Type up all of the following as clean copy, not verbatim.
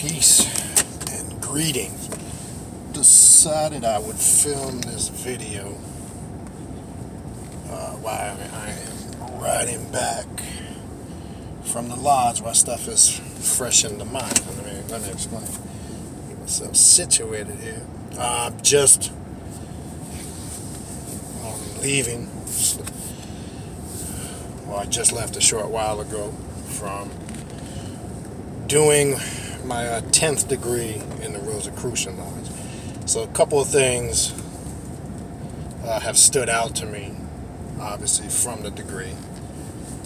Peace and greetings. Decided I would film this video while I am riding back from the lodge while stuff is fresh in the mind. Let me explain. Get myself situated here. Just leaving. Well, I just left a short while ago from doing my 10th degree in the Rosicrucian Lodge. So a couple of things have stood out to me, obviously, from the degree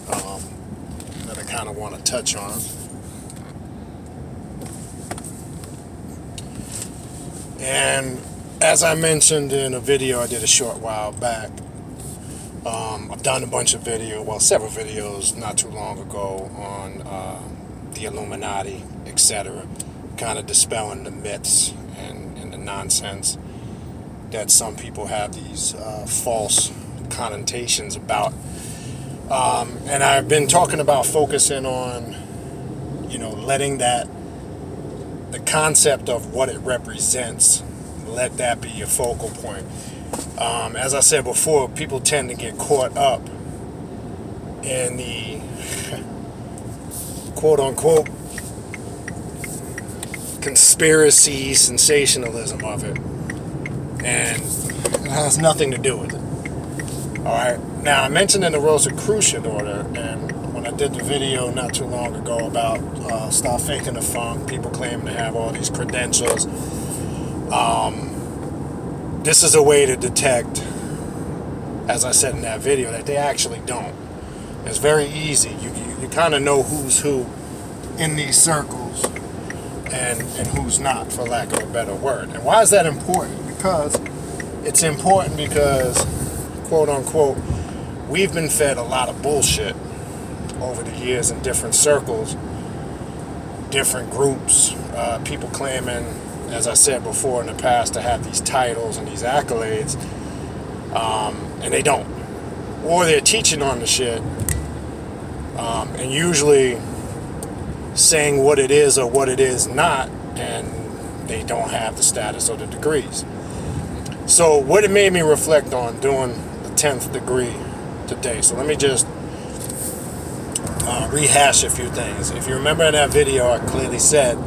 that I kind of want to touch on. And as I mentioned in a video I did a short while back, I've done a bunch of several videos not too long ago on the Illuminati, etc., kind of dispelling the myths and the nonsense that some people have these false connotations about. And I've been talking about focusing on, letting the concept of what it represents, let that be a focal point. As I said before, people tend to get caught up in the quote-unquote conspiracy sensationalism of it, and it has nothing to do with it. Alright, now I mentioned in the Rosicrucian order, and when I did the video not too long ago about stop faking the funk, people claiming to have all these credentials, this is a way to detect, as I said in that video, that they actually don't. It's very easy. You kind of know who's who in these circles and who's not, for lack of a better word. And why is that important? It's important because, quote unquote, we've been fed a lot of bullshit over the years in different circles, different groups, people claiming, as I said before in the past, to have these titles and these accolades, and they don't. Or they're teaching on the shit, and usually saying what it is or what it is not, and they don't have the status or the degrees. So what it made me reflect on doing the 10th degree today. So let me just rehash a few things. If you remember in that video, I clearly said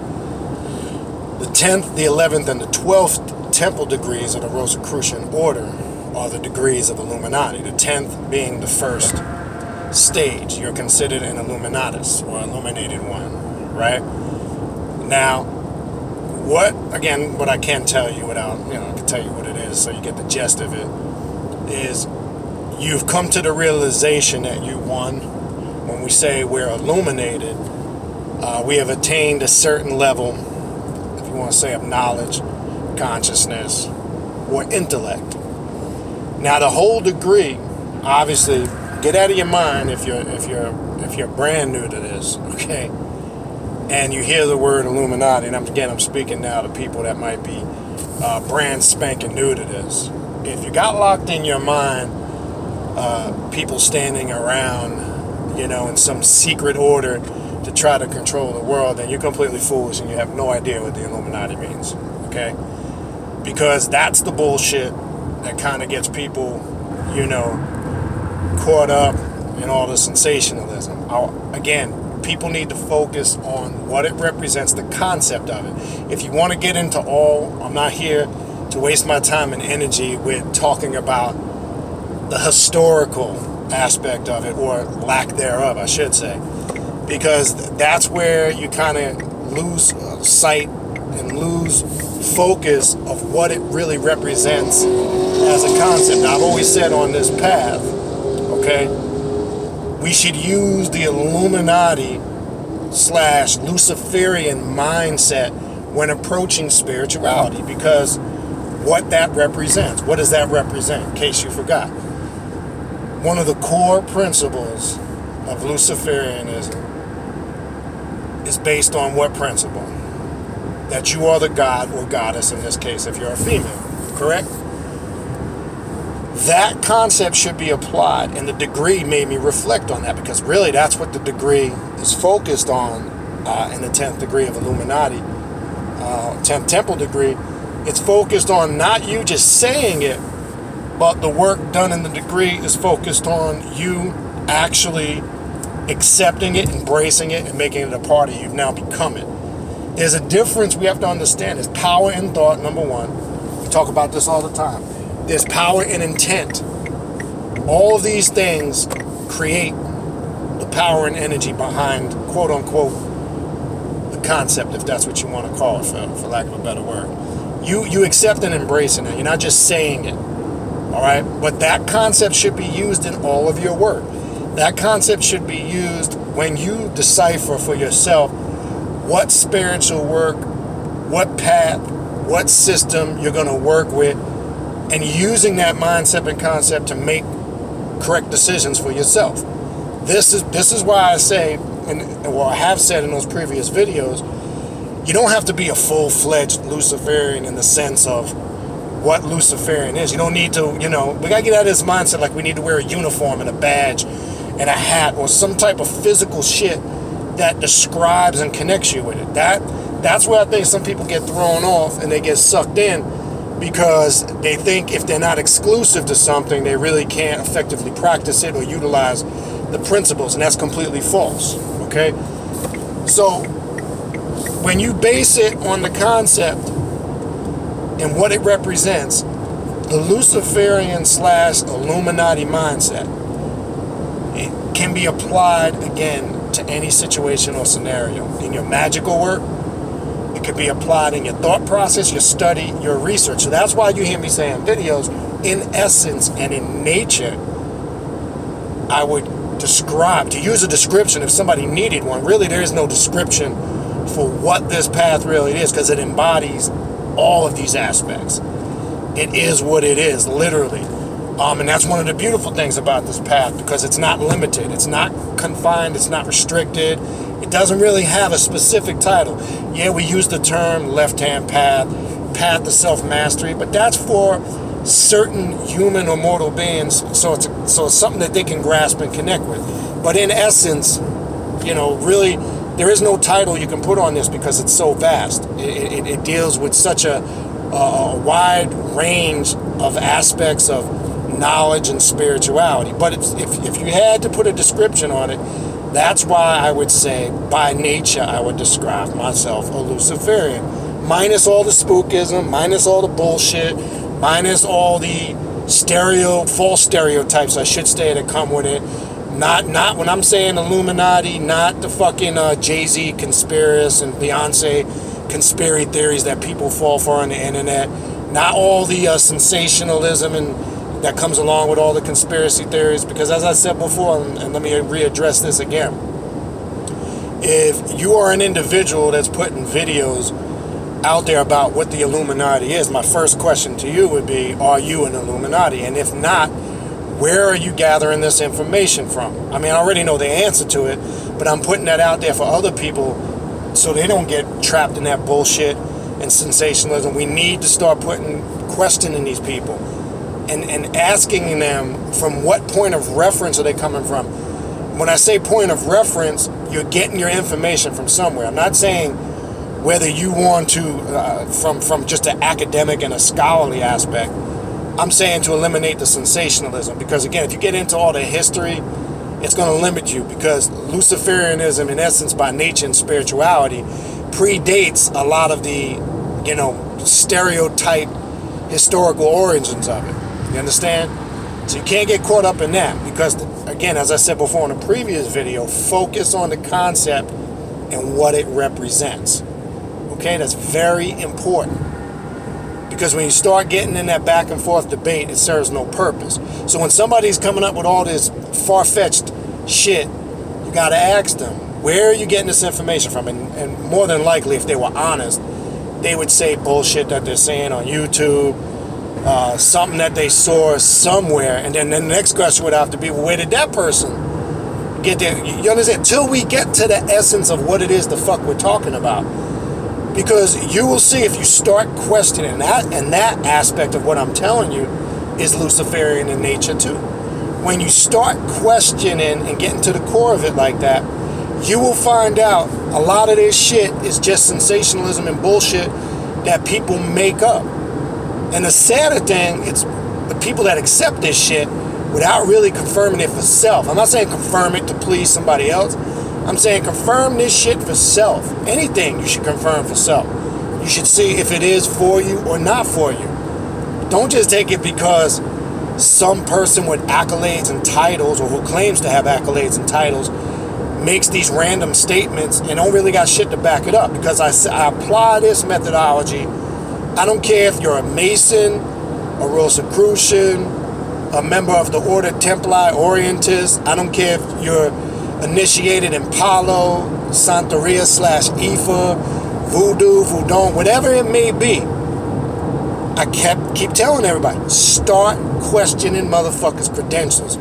the 10th, the 11th, and the 12th temple degrees of the Rosicrucian order are the degrees of Illuminati. The 10th being the first stage. You're considered an Illuminatis, or illuminated one, right? Now, what I can tell you without, I can tell you what it is so you get the gist of it, is you've come to the realization that you won. When we say we're illuminated, we have attained a certain level, if you want to say, of knowledge, consciousness, or intellect. Now, the whole degree, obviously, get out of your mind if you're brand new to this, okay? And you hear the word Illuminati, and I'm speaking now to people that might be brand spanking new to this. If you got locked in your mind, people standing around, in some secret order to try to control the world, then you're completely foolish and you have no idea what the Illuminati means, okay? Because that's the bullshit that kind of gets people, caught up in all the sensationalism. Again, people need to focus on what it represents, the concept of it. If you want to get into I'm not here to waste my time and energy with talking about the historical aspect of it, or lack thereof, I should say, because that's where you kind of lose sight and lose focus of what it really represents as a concept. Now, I've always said on this path, okay, we should use the Illuminati / Luciferian mindset when approaching spirituality, because what that represents, what does that represent, in case you forgot? One of the core principles of Luciferianism is based on what principle? That you are the god or goddess, in this case, if you're a female, correct? That concept should be applied, and the degree made me reflect on that, because really that's what the degree is focused on in the 10th degree of Illuminati, 10th temple degree, it's focused on not you just saying it, but the work done in the degree is focused on you actually accepting it, embracing it, and making it a part of you. You've now become it. There's a difference we have to understand. There's power in thought, number one. We talk about this all the time. There's power in intent. All of these things create the power and energy behind, quote unquote, the concept, if that's what you want to call it, for lack of a better word. You accept and embracing it. You're not just saying it. All right? But that concept should be used in all of your work. That concept should be used when you decipher for yourself what spiritual work, what path, what system you're going to work with, and using that mindset and concept to make correct decisions for yourself. This is why I say, and what I have said in those previous videos, you don't have to be a full-fledged Luciferian in the sense of what Luciferian is. You don't need to, we got to get out of this mindset like we need to wear a uniform and a badge and a hat or some type of physical shit that describes and connects you with it. That's where I think some people get thrown off and they get sucked in, because they think if they're not exclusive to something, they really can't effectively practice it or utilize the principles, and that's completely false, okay? So when you base it on the concept and what it represents, the Luciferian / Illuminati mindset, it can be applied, again, to any situation or scenario. In your magical work, it could be applied in your thought process, your study, your research. So that's why you hear me say in videos, in essence and in nature, I would describe, to use a description if somebody needed one. Really, there is no description for what this path really is, because it embodies all of these aspects. It is what it is, literally. And that's one of the beautiful things about this path, because it's not limited. It's not confined. It's not restricted. It doesn't really have a specific title. Yeah, we use the term left-hand path, path to self-mastery, but that's for certain human or mortal beings, so it's something that they can grasp and connect with. But in essence, really, there is no title you can put on this because it's so vast. It deals with such a wide range of aspects of knowledge and spirituality. But if you had to put a description on it, that's why I would say, by nature, I would describe myself a Luciferian. Minus all the spookism, minus all the bullshit, minus all the false stereotypes, I should say, that come with it. Not when I'm saying Illuminati, not the fucking Jay-Z conspiracy and Beyonce conspiracy theories that people fall for on the internet. Not all the sensationalism and that comes along with all the conspiracy theories, because as I said before, and let me readdress this again, if you are an individual that's putting videos out there about what the Illuminati is, my first question to you would be, are you an Illuminati? And if not, where are you gathering this information from? I mean, I already know the answer to it, but I'm putting that out there for other people so they don't get trapped in that bullshit and sensationalism. We need to start questioning these people and asking them, from what point of reference are they coming from? When I say point of reference, you're getting your information from somewhere. I'm not saying whether you want to, from just an academic and a scholarly aspect. I'm saying to eliminate the sensationalism, because again, if you get into all the history, it's going to limit you, because Luciferianism, in essence, by nature and spirituality, predates a lot of the, stereotype historical origins of it. You understand? So you can't get caught up in that, because, again, as I said before in a previous video, focus on the concept and what it represents. Okay, that's very important, because when you start getting in that back and forth debate, it serves no purpose. So when somebody's coming up with all this far-fetched shit, you got to ask them, where are you getting this information from? And more than likely, if they were honest, they would say bullshit that they're saying on YouTube, something that they saw somewhere, and then the next question would have to be, well, where did that person get there? You understand? Till we get to the essence of what it is the fuck we're talking about. Because you will see, if you start questioning that, and that aspect of what I'm telling you is Luciferian in nature too. When you start questioning and getting to the core of it like that, you will find out a lot of this shit is just sensationalism and bullshit that people make up. And the sadder thing, it's the people that accept this shit without really confirming it for self. I'm not saying confirm it to please somebody else. I'm saying confirm this shit for self. Anything you should confirm for self. You should see if it is for you or not for you. Don't just take it because some person with accolades and titles, or who claims to have accolades and titles, makes these random statements and don't really got shit to back it up. Because I apply this methodology. I don't care if you're a Mason, a Rosicrucian, a member of the Order Templi Orientis. I don't care if you're initiated in Palo, Santeria / Ifa, Voodoo, Voodoo, whatever it may be. I keep telling everybody, start questioning motherfuckers' credentials.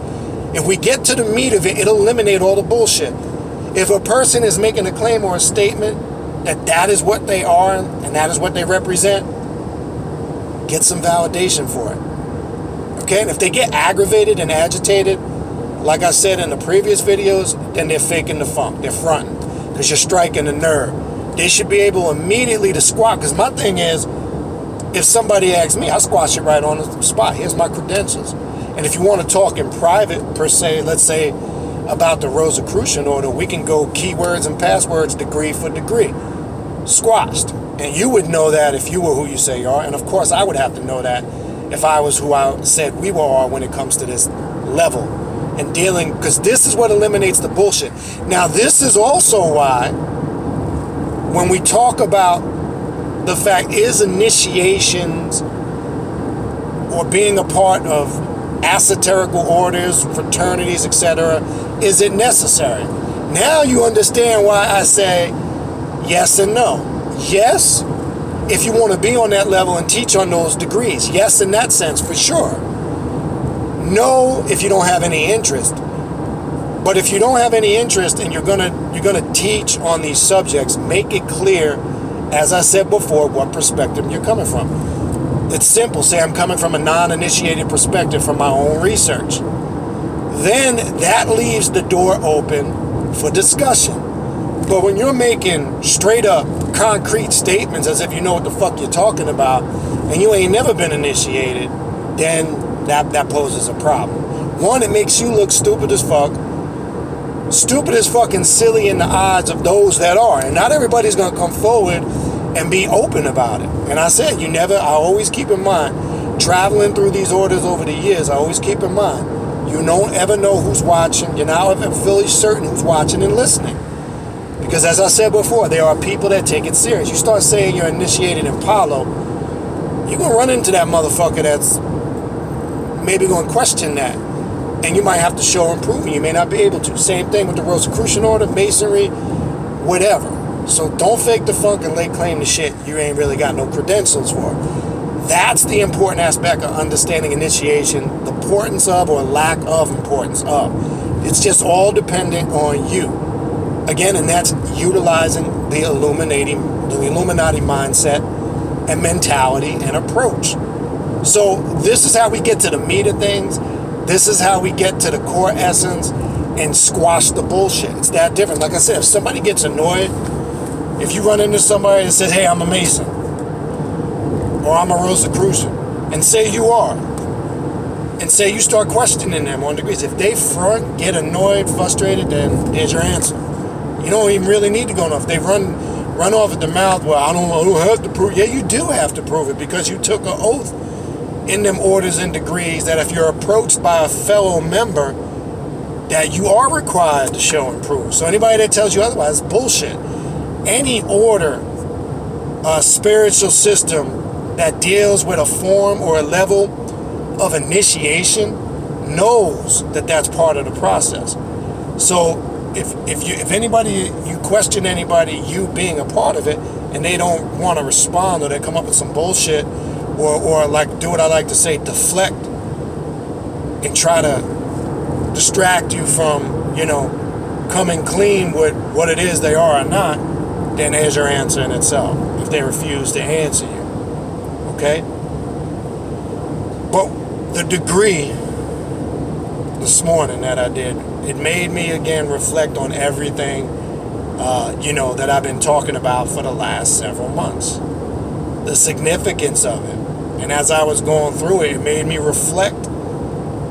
If we get to the meat of it, it'll eliminate all the bullshit. If a person is making a claim or a statement that is what they are and that is what they represent, get some validation for it. Okay? And if they get aggravated and agitated, like I said in the previous videos, then they're faking the funk. They're fronting because you're striking a nerve. They should be able immediately to squat. Because my thing is, if somebody asks me, I squash it right on the spot. Here's my credentials. And if you want to talk in private, per se, let's say about the Rosicrucian order, we can go keywords and passwords, degree for degree. Squashed. And you would know that if you were who you say you are. And of course, I would have to know that if I was who I said we were are when it comes to this level. And dealing, because this is what eliminates the bullshit. Now, this is also why when we talk about the fact is initiations or being a part of esoterical orders, fraternities, etc., is it necessary? Now you understand why I say yes and no. Yes, if you want to be on that level and teach on those degrees. Yes, in that sense, for sure. No, if you don't have any interest. But if you don't have any interest and you're gonna teach on these subjects, make it clear, as I said before, what perspective you're coming from. It's simple. Say I'm coming from a non-initiated perspective from my own research. Then that leaves the door open for discussion. But when you're making straight up concrete statements as if you know what the fuck you're talking about and you ain't never been initiated, then that poses a problem. One, it makes you look stupid as fuck. Stupid as fucking silly in the eyes of those that are. And not everybody's going to come forward and be open about it. And I said, I always keep in mind, traveling through these orders over the years, I always keep in mind, you don't ever know who's watching. You're not ever fully certain who's watching and listening. Because as I said before, there are people that take it serious. You start saying you're initiated in Palo, you're going to run into that motherfucker that's maybe going to question that. And you might have to show improvement. You may not be able to. Same thing with the Rosicrucian order, Masonry, whatever. So don't fake the funk and lay claim to shit you ain't really got no credentials for. That's the important aspect of understanding initiation, the importance of or lack of importance of. It's just all dependent on you. Again, and that's utilizing the Illuminati mindset and mentality and approach. So this is how we get to the meat of things. This is how we get to the core essence and squash the bullshit. It's that different. Like I said, if somebody gets annoyed, if you run into somebody that says, hey, I'm a Mason, or I'm a Rosicrucian, and say you are, and say you start questioning them on degrees, if they front, get annoyed, frustrated, then there's your answer. You don't even really need to go enough. If they run off at the mouth, well, I don't have to prove. Yeah, you do have to prove it because you took an oath in them orders and degrees that if you're approached by a fellow member, that you are required to show and prove. So anybody that tells you otherwise is bullshit. Any order, a spiritual system that deals with a form or a level of initiation knows that that's part of the process. So if anybody, you question anybody, you being a part of it, and they don't want to respond or they come up with some bullshit, or like do what I like to say, deflect and try to distract you from, coming clean with what it is they are or not, then there's your answer in itself if they refuse to answer you. Okay? But the degree this morning that I did, it made me again reflect on everything that I've been talking about for the last several months. The significance of it. And as I was going through it, it made me reflect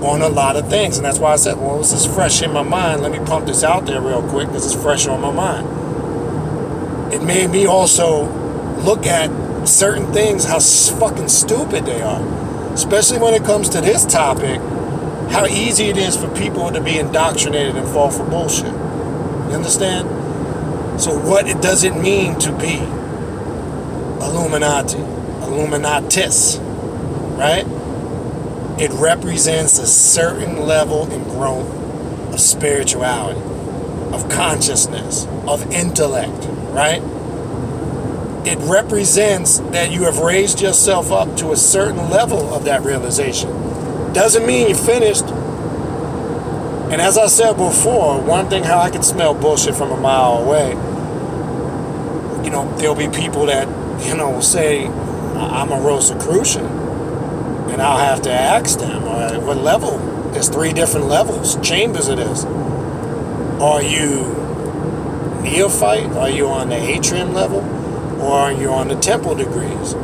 on a lot of things. And that's why I said, well, this is fresh in my mind. Let me pump this out there real quick. This is fresh on my mind. It made me also look at certain things, how fucking stupid they are. Especially when it comes to this topic, how easy it is for people to be indoctrinated and fall for bullshit. You understand? So what does it mean to be Illuminati, Illuminatis, right? It represents a certain level and growth of spirituality, of consciousness, of intellect, right? It represents that you have raised yourself up to a certain level of that realization. Doesn't mean you're finished. And as I said before, one thing how I can smell bullshit from a mile away, there'll be people that, will say, I'm a Rosicrucian. And I'll have to ask them, all right, what level? There's 3 different levels, chambers of this. Are you neophyte? Are you on the atrium level? Or are you on the temple degrees?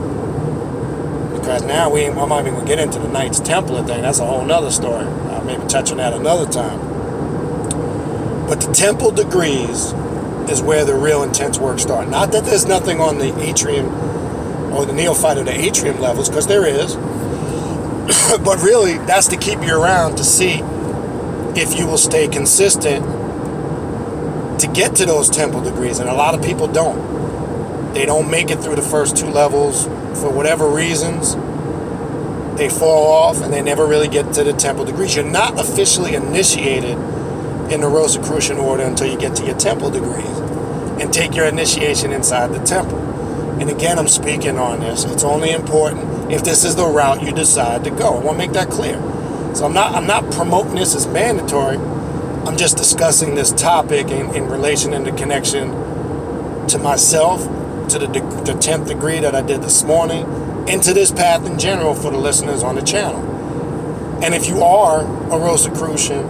Because now I'm not even going to get into the Knights Templar thing. That's a whole nother story. I'll maybe touch on that another time. But the temple degrees is where the real intense work starts. Not that there's nothing on the atrium or the neophyte or the atrium levels, because there is. But really, that's to keep you around to see if you will stay consistent to get to those temple degrees. And a lot of people don't. They don't make it through the first 2 levels for whatever reasons. They fall off and they never really get to the temple degrees. You're not officially initiated in the Rosicrucian order until you get to your temple degrees and take your initiation inside the temple. And again, I'm speaking on this. It's only important if this is the route you decide to go. I want to make that clear. So I'm not promoting this as mandatory. I'm just discussing this topic in relation and the connection to myself, to the 10th degree that I did this morning, and to this path in general for the listeners on the channel. And if you are a Rosicrucian,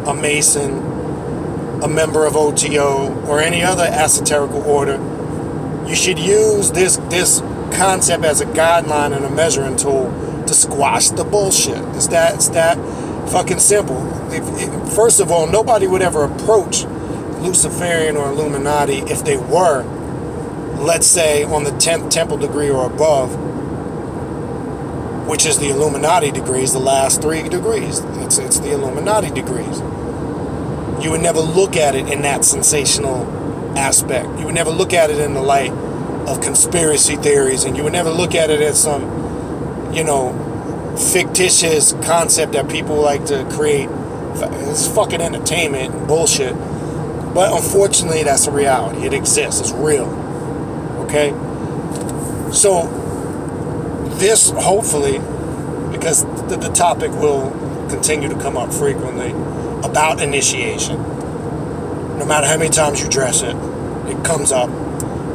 a Mason, a member of OTO, or any other esoterical order, you should use this concept as a guideline and a measuring tool to squash the bullshit. It's that fucking simple. First of all, nobody would ever approach Luciferian or Illuminati if they were, let's say, on the 10th temple degree or above, which is the Illuminati degrees, the last 3 degrees. It's the Illuminati degrees. You would never look at it in that sensational aspect. You would never look at it in the light of conspiracy theories, and you would never look at it as some, fictitious concept that people like to create. It's fucking entertainment and bullshit. But unfortunately, that's a reality. It exists. It's real. Okay? So, this, hopefully, because the topic will continue to come up frequently about initiation. No matter how many times you address it, it comes up.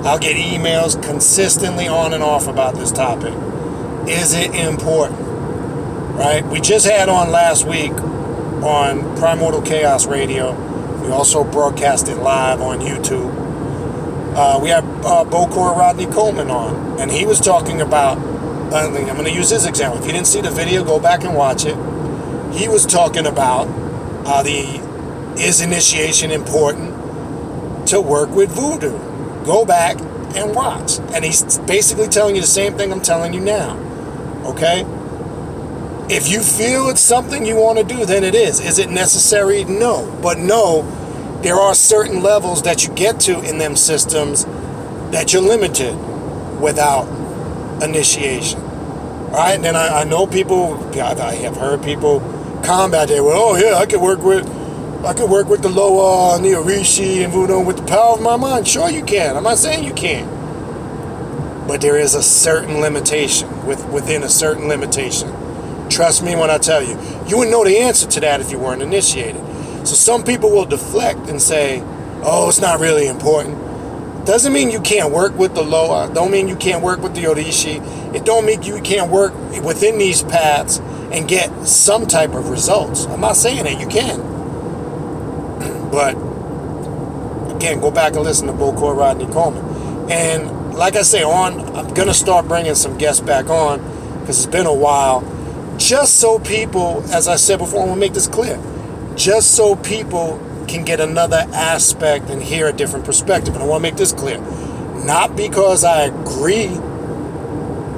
I'll get emails consistently on and off about this topic. Is it important? Right? We just had on last week on Primordial Chaos Radio. We also broadcast it live on YouTube. We had Bokor Rodney Coleman on, and he was talking about, I'm going to use his example. If you didn't see the video, go back and watch it. He was talking about is initiation important to work with voodoo? Go back and watch. And he's basically telling you the same thing I'm telling you now. Okay? If you feel it's something you want to do, then it is. Is it necessary? No. But no, there are certain levels that you get to in them systems that you're limited without initiation. All right? And then I know people, I have heard people combat it. Well, oh yeah, I could work with the Loa and the Orishi and Voodoo with the power of my mind. Sure you can. I'm not saying you can't. But there is a certain limitation within a certain limitation. Trust me when I tell you. You wouldn't know the answer to that if you weren't initiated. So some people will deflect and say, oh, it's not really important. Doesn't mean you can't work with the Loa. Don't mean you can't work with the Orishi. It don't mean you can't work within these paths and get some type of results. I'm not saying that you can. But Again, go back and listen to Bokor Rodney Coleman. And like I say, I'm going to start bringing some guests back on because it's been a while. Just so people, as I said before, I want to make this clear, just so people can get another aspect and hear a different perspective. And I want to make this clear. Not because I agree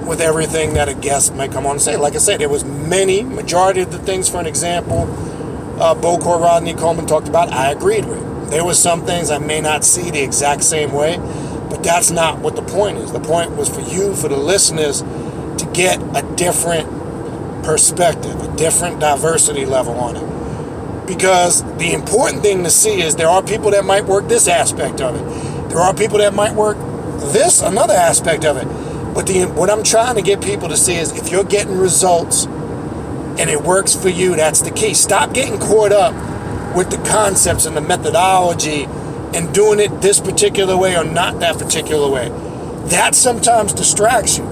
with everything that a guest might come on and say. Like I said, there was majority of the things, for an example, Bokor Rodney Coleman talked about, I agreed with. There was some things I may not see the exact same way, but that's not what the point is. The point was for you, for the listeners, to get a different perspective, a different diversity level on it. Because the important thing to see is there are people that might work this aspect of it. There are people that might work this, another aspect of it. But what I'm trying to get people to see is if you're getting results and it works for you, that's the key. Stop getting caught up with the concepts and the methodology and doing it this particular way or not that particular way. That sometimes distracts you.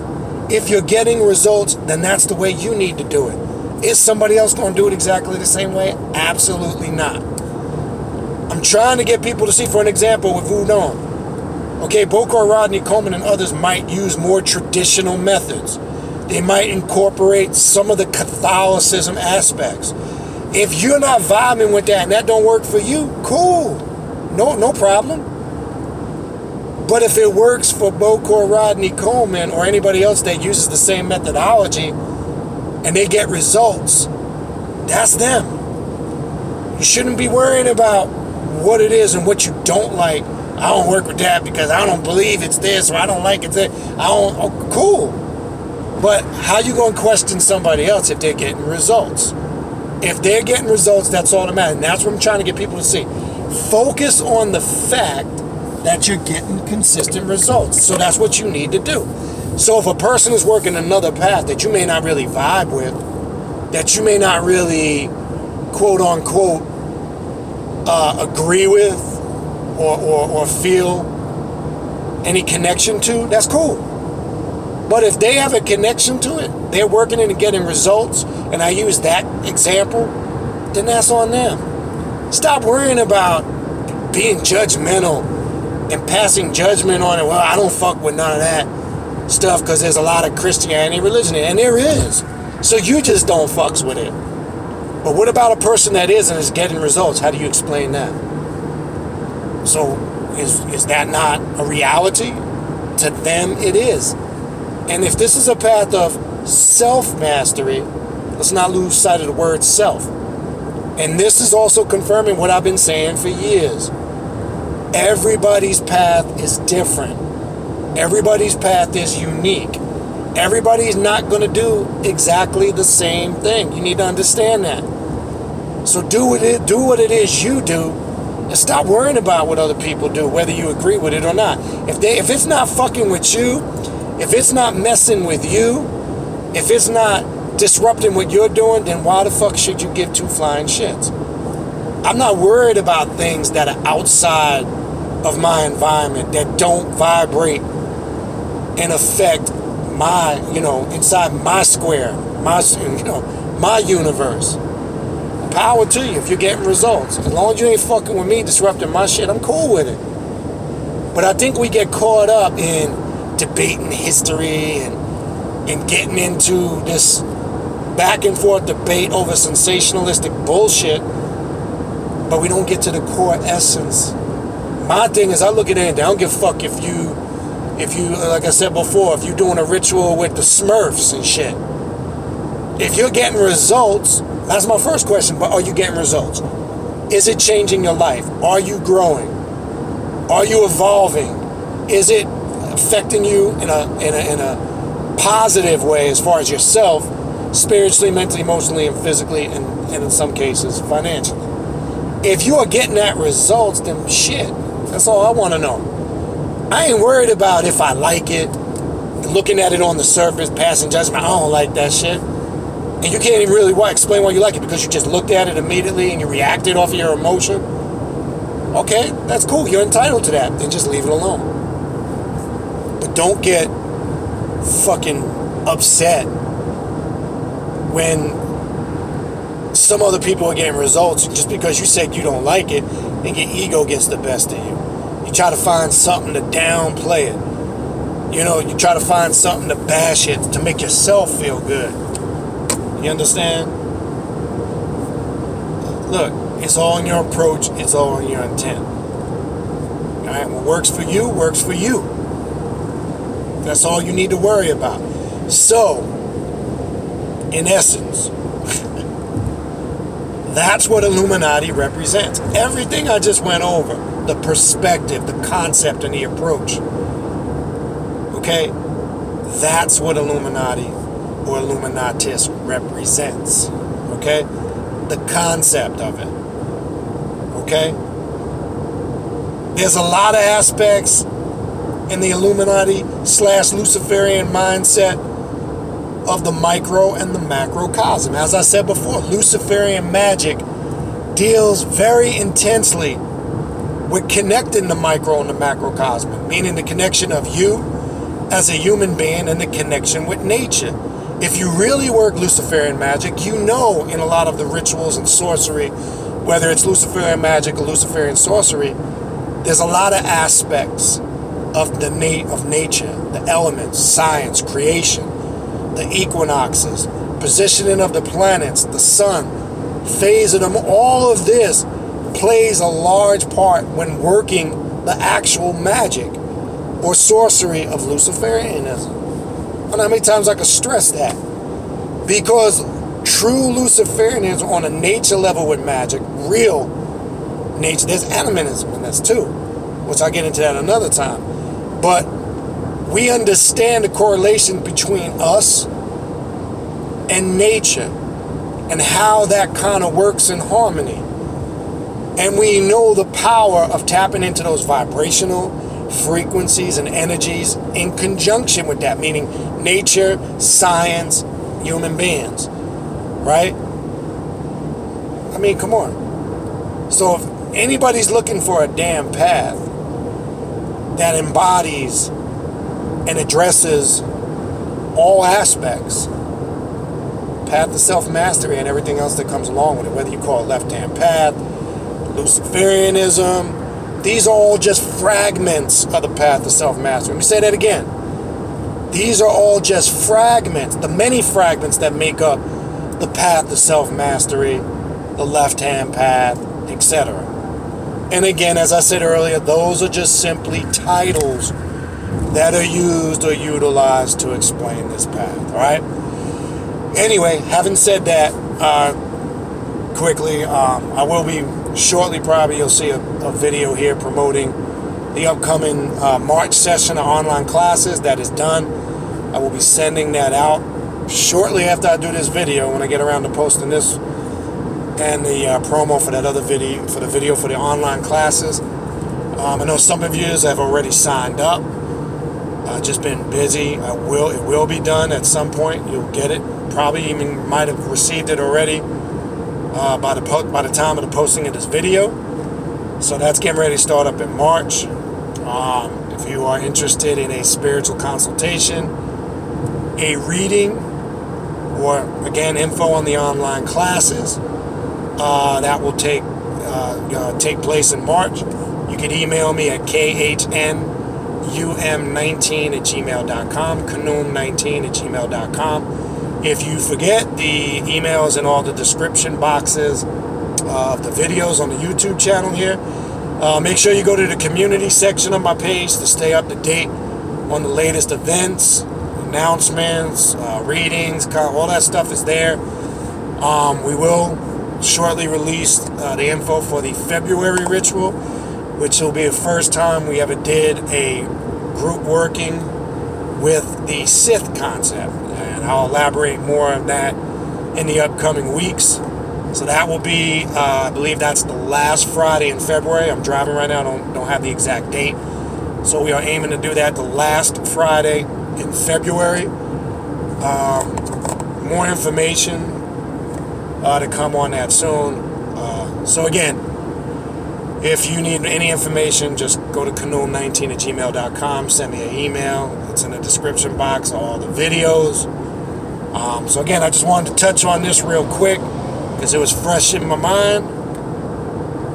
If you're getting results, then that's the way you need to do it. Is somebody else going to do it exactly the same way? Absolutely not. I'm trying to get people to see, for an example, with Udon. Okay, Bokor Rodney Coleman and others might use more traditional methods. They might incorporate some of the Catholicism aspects. If you're not vibing with that and that don't work for you, cool. No problem. But if it works for Bokor Rodney Coleman or anybody else that uses the same methodology and they get results, that's them. You shouldn't be worrying about what it is and what you don't like. I don't work with that because I don't believe it's this, or I don't like it that. Cool. But how you going to question somebody else if they're getting results? If they're getting results, that's all that matters. And that's what I'm trying to get people to see. Focus on the fact that you're getting consistent results. So that's what you need to do. So if a person is working another path that you may not really vibe with, that you may not really, quote unquote, agree with, or feel any connection to, that's cool. But if they have a connection to it, they're working it and getting results, and I use that example, then that's on them. Stop worrying about being judgmental and passing judgment on it. Well, I don't fuck with none of that stuff because there's a lot of Christianity religion, and there is. So you just don't fucks with it. But what about a person that is and is getting results? How do you explain that? So is that not a reality? To them, it is. And if this is a path of self-mastery, let's not lose sight of the word self. And this is also confirming what I've been saying for years. Everybody's path is different. Everybody's path is unique. Everybody's not going to do exactly the same thing. You need to understand that. So do what it is you do, and stop worrying about what other people do, whether you agree with it or not. If it's not fucking with you, if it's not messing with you, if it's not disrupting what you're doing, then why the fuck should you give two flying shits? I'm not worried about things that are outside of my environment, that don't vibrate and affect my, inside my square, my universe. Power to you if you're getting results. As long as you ain't fucking with me, disrupting my shit, I'm cool with it. But I think we get caught up in debating history and getting into this back and forth debate over sensationalistic bullshit, but we don't get to the core essence. My thing is, I look at anything. I don't give a fuck if you, like I said before, if you're doing a ritual with the Smurfs and shit. If you're getting results, that's my first question, but are you getting results? Is it changing your life? Are you growing? Are you evolving? Is it affecting you in a positive way as far as yourself, spiritually, mentally, emotionally, and physically, and in some cases, financially? If you are getting that results, then shit, that's all I want to know. I ain't worried about if I like it, looking at it on the surface, passing judgment. I don't like that shit. And you can't even really explain why you like it because you just looked at it immediately and you reacted off of your emotion. Okay, that's cool. You're entitled to that. Then just leave it alone. But don't get fucking upset when some other people are getting results just because you said you don't like it and your ego gets the best of you. You try to find something to downplay it. You know, you try to find something to bash it to make yourself feel good. You understand? Look, it's all in your approach. It's all in your intent. All right, what works for you, works for you. That's all you need to worry about. So, in essence, that's what Illuminati represents. Everything I just went over, the perspective, the concept, and the approach. Okay? That's what Illuminati or Illuminatis represents. Okay? The concept of it. Okay? There's a lot of aspects in the Illuminati / Luciferian mindset of the micro and the macrocosm. As I said before, Luciferian magic deals very intensely with connecting the micro and the macrocosm, meaning the connection of you as a human being and the connection with nature. If you really work Luciferian magic, you know in a lot of the rituals and sorcery, whether it's Luciferian magic or Luciferian sorcery, there's a lot of aspects of the of nature, the elements, science, creation, the equinoxes, positioning of the planets, the sun, phase of them. All of this plays a large part when working the actual magic or sorcery of Luciferianism. I don't know how many times I can stress that. Because true Luciferianism on a nature level with magic, real nature, there's animism in this too, which I'll get into that another time. But we understand the correlation between us and nature and how that kind of works in harmony. And we know the power of tapping into those vibrational frequencies and energies in conjunction with that, meaning nature, science, human beings, right? I mean, come on. So if anybody's looking for a damn path that embodies and addresses all aspects, path to self-mastery and everything else that comes along with it, whether you call it left-hand path, Luciferianism, these are all just fragments of the path to self-mastery. Let me say that again. These are all just fragments, the many fragments that make up the path to self-mastery, the left-hand path, etc. And again, as I said earlier, those are just simply titles that are used or utilized to explain this path, all right? Anyway, having said that, quickly, I will be shortly, probably you'll see a video here promoting the upcoming March session of online classes. That is done. I will be sending that out shortly after I do this video, when I get around to posting this and the promo for that other video, for the online classes. I know some of you have already signed up. I've just been busy. It will be done at some point. You'll get it. Probably even might have received it already by the time of the posting of this video. So that's getting ready to start up in March. If you are interested in a spiritual consultation, a reading, or again info on the online classes, that will take place in March. You can email me at khnum19@gmail.com, khnum19@gmail.com. If you forget, the emails in all the description boxes of the videos on the YouTube channel here. Make sure you go to the community section of my page to stay up to date on the latest events, announcements, readings, all that stuff is there. We will shortly release the info for the February ritual, which will be the first time we ever did a group working with the Sith concept. And I'll elaborate more on that in the upcoming weeks. So that will be, I believe that's the last Friday in February. I'm driving right now, don't have the exact date. So we are aiming to do that the last Friday in February. More information to come on that soon. So again, if you need any information, just go to khnum19@gmail.com. Send me an email. It's in the description box of all the videos. So again, I just wanted to touch on this real quick because it was fresh in my mind.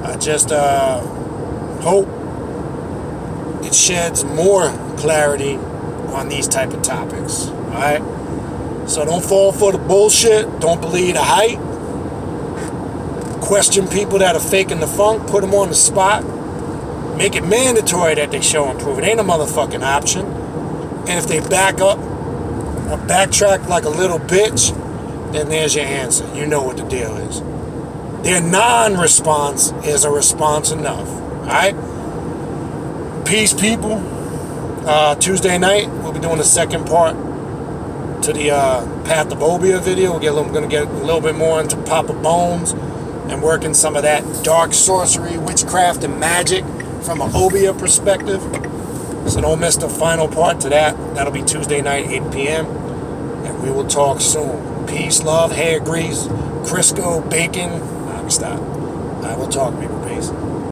I just hope it sheds more clarity on these type of topics. Alright? So don't fall for the bullshit. Don't believe the hype. Question people that are faking the funk. Put them on the spot. Make it mandatory that they show and prove. It ain't a motherfucking option. And if they back up or backtrack like a little bitch, then there's your answer. You know what the deal is. Their non-response is a response enough. Alright? Peace, people. Tuesday night, we'll be doing the second part to the Path of Obia video. We're going to get a little bit more into Papa Bones and working some of that dark sorcery, witchcraft, and magic from an Obia perspective. So don't miss the final part to that. That'll be Tuesday night, 8 p.m. And we will talk soon. Peace, love, hair grease, Crisco, bacon. Stop. I will talk, people. Peace.